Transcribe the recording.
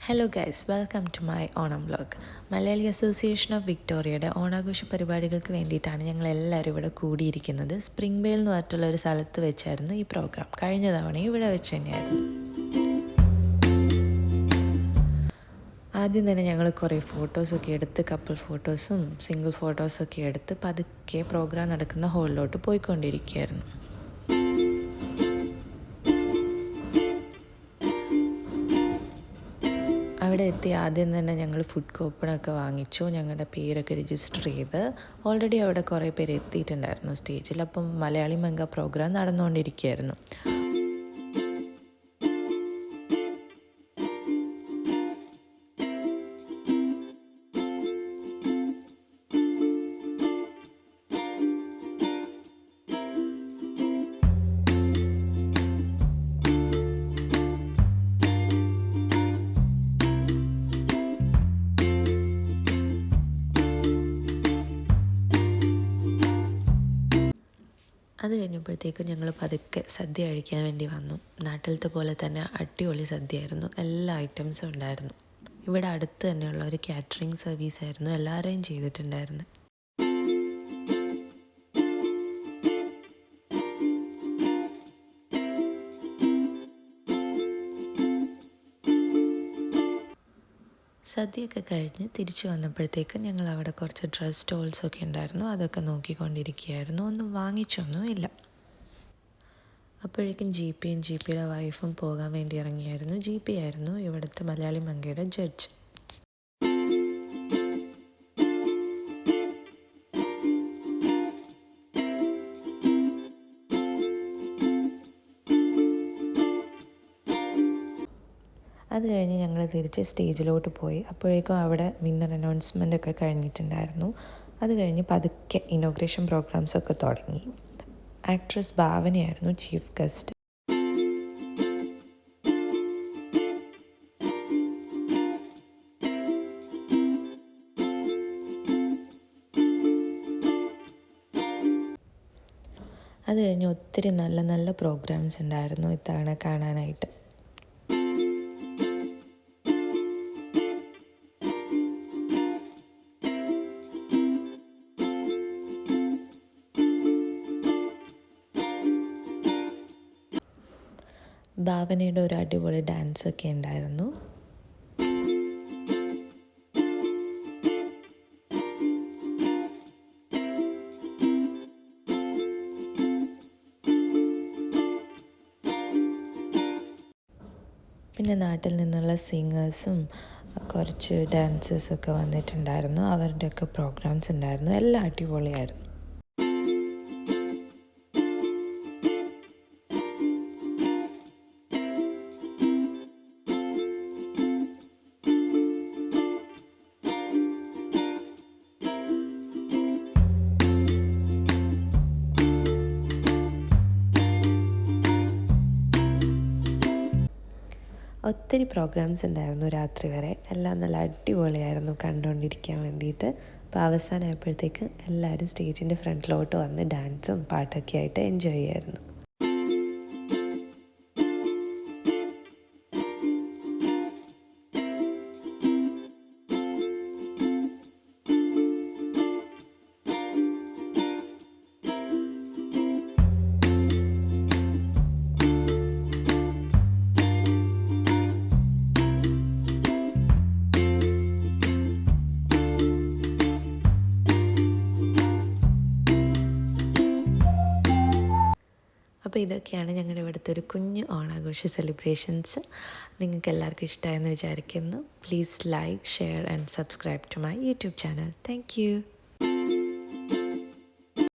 Hello guys, welcome to my Onam vlog. Malayali association of വിക്ടോറിയയുടെ ഓണാഘോഷ പരിപാടികൾക്ക് വേണ്ടിയിട്ടാണ് ഞങ്ങളെല്ലാവരും ഇവിടെ കൂടിയിരിക്കുന്നത്. സ്പ്രിംഗ് ബേൽ എന്ന് പറഞ്ഞിട്ടുള്ള ഒരു സ്ഥലത്ത് വെച്ചായിരുന്നു ഈ പ്രോഗ്രാം. കഴിഞ്ഞ തവണയും ഇവിടെ വെച്ച് തന്നെയായിരുന്നു. ആദ്യം തന്നെ ഞങ്ങൾ കുറേ ഫോട്ടോസൊക്കെ എടുത്ത്, കപ്പിൾ ഫോട്ടോസും സിംഗിൾ ഫോട്ടോസൊക്കെ എടുത്ത് പതുക്കെ പ്രോഗ്രാം നടക്കുന്ന ഹാളിലോട്ട് പോയിക്കൊണ്ടിരിക്കുകയായിരുന്നു. അവിടെ എത്തി ആദ്യം തന്നെ ഞങ്ങൾ ഫുഡ് കൂപ്പണൊക്കെ വാങ്ങിച്ചു. ഞങ്ങളുടെ പേരൊക്കെ രജിസ്റ്റർ ചെയ്ത് ഓൾറെഡി അവിടെ കുറേ പേര് എത്തിയിട്ടുണ്ടായിരുന്നു സ്റ്റേജിൽ. അപ്പം മലയാളി മംഗ പ്രോഗ്രാം നടന്നുകൊണ്ടിരിക്കുകയായിരുന്നു. അത് കഴിഞ്ഞപ്പോഴത്തേക്കും ഞങ്ങൾ പതുക്കെ സദ്യ കഴിക്കാൻ വേണ്ടി വന്നു. നാട്ടിലത്തെ പോലെ തന്നെ അടിപൊളി സദ്യയായിരുന്നു. എല്ലാ ഐറ്റംസും ഉണ്ടായിരുന്നു. ഇവിടെ അടുത്ത് തന്നെയുള്ള ഒരു കാറ്ററിംഗ് സർവീസായിരുന്നു എല്ലാവരെയും ചെയ്തിട്ടുണ്ടായിരുന്നു. സദ്യയൊക്കെ കഴിഞ്ഞ് തിരിച്ചു വന്നപ്പോഴത്തേക്ക് ഞങ്ങൾ അവിടെ കുറച്ച് ഡ്രസ് സ്റ്റോൾസൊക്കെ ഉണ്ടായിരുന്നു. അതൊക്കെ നോക്കിക്കൊണ്ടിരിക്കുകയായിരുന്നു. ഒന്നും വാങ്ങിച്ചൊന്നുമില്ല. അപ്പോഴേക്കും ജിപിയുടെ വൈഫും പോകാൻ വേണ്ടി ഇറങ്ങിയായിരുന്നു. GP ആയിരുന്നു ഇവിടുത്തെ മലയാളി മംഗയുടെ ജഡ്ജ്. അത് കഴിഞ്ഞ് ഞങ്ങൾ തിരിച്ച് സ്റ്റേജിലോട്ട് പോയി. അപ്പോഴേക്കും അവിടെ വിന്നർ അനൗൺസ്മെൻ്റ് ഒക്കെ കഴിഞ്ഞിട്ടുണ്ടായിരുന്നു. അത് കഴിഞ്ഞ് പതുക്കെ ഇനോഗ്രേഷൻ പ്രോഗ്രാംസൊക്കെ തുടങ്ങി. ആക്ട്രസ് ഭാവനയായിരുന്നു ചീഫ് ഗസ്റ്റ്. അത് കഴിഞ്ഞ് ഒത്തിരി നല്ല നല്ല പ്രോഗ്രാംസ് ഉണ്ടായിരുന്നു ഇത്തവണ കാണാനായിട്ട്. ഭാവനയുടെ ഒരു അടിപൊളി ഡാൻസൊക്കെ ഉണ്ടായിരുന്നു. പിന്നെ നാട്ടിൽ നിന്നുള്ള സിംഗേഴ്സും കുറച്ച് ഡാൻസേഴ്സൊക്കെ വന്നിട്ടുണ്ടായിരുന്നു. അവരുടെയൊക്കെ പ്രോഗ്രാംസ് ഉണ്ടായിരുന്നു. എല്ലാം അടിപൊളിയായിരുന്നു. ഒത്തിരി പ്രോഗ്രാംസ് ഉണ്ടായിരുന്നു രാത്രി വരെ. എല്ലാം നല്ല അടിപൊളിയായിരുന്നു കണ്ടുകൊണ്ടിരിക്കാൻ വേണ്ടിയിട്ട്. അപ്പോൾ അവസാനമായപ്പോഴത്തേക്ക് എല്ലാവരും സ്റ്റേജിൻ്റെ ഫ്രണ്ടിലോട്ട് വന്ന് ഡാൻസും പാട്ടൊക്കെ ആയിട്ട് എൻജോയ് ചെയ്യായിരുന്നു. അപ്പോൾ ഇതൊക്കെയാണ് ഞങ്ങളുടെ ഇവിടുത്തെ ഒരു കുഞ്ഞു ഓണാഘോഷ സെലിബ്രേഷൻസ്. നിങ്ങൾക്ക് എല്ലാവർക്കും ഇഷ്ടമായെന്ന് വിചാരിക്കുന്നു. Please like, share and subscribe to my YouTube channel. Thank U.